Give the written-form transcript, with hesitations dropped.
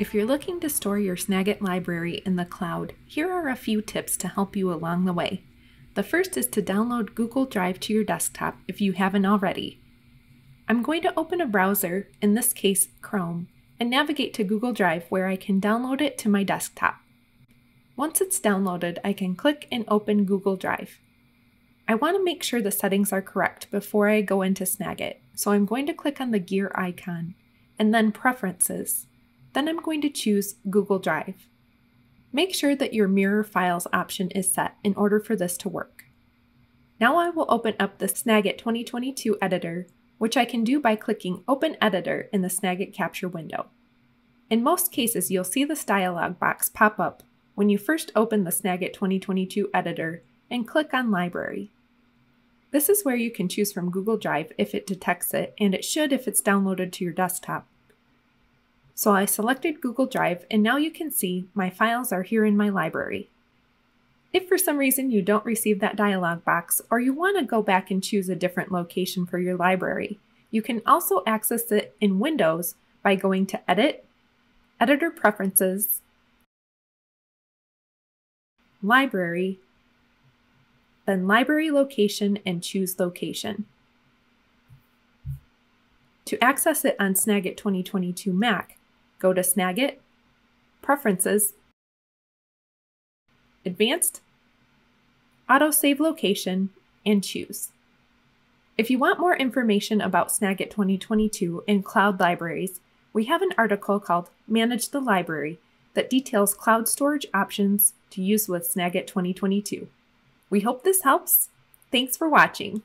If you're looking to store your Snagit library in the cloud, here are a few tips to help you along the way. The first is to download Google Drive to your desktop if you haven't already. I'm going to open a browser, in this case Chrome, and navigate to Google Drive where I can download it to my desktop. Once it's downloaded, I can click and open Google Drive. I want to make sure the settings are correct before I go into Snagit, so I'm going to click on the gear icon, and then Preferences. Then I'm going to choose Google Drive. Make sure that your Mirror Files option is set in order for this to work. Now I will open up the Snagit 2022 editor, which I can do by clicking Open Editor in the Snagit Capture window. In most cases, you'll see this dialog box pop up when you first open the Snagit 2022 editor and click on Library. This is where you can choose from Google Drive if it detects it, and it should if it's downloaded to your desktop. So I selected Google Drive, and now you can see my files are here in my library. If for some reason you don't receive that dialog box, or you want to go back and choose a different location for your library, you can also access it in Windows by going to Edit, Editor Preferences, Library, then Library Location, and choose Location. To access it on Snagit 2022 Mac, go to Snagit, Preferences, Advanced, Autosave Location, and choose. If you want more information about Snagit 2022 and cloud libraries, we have an article called Manage the Library that details cloud storage options to use with Snagit 2022. We hope this helps. Thanks for watching.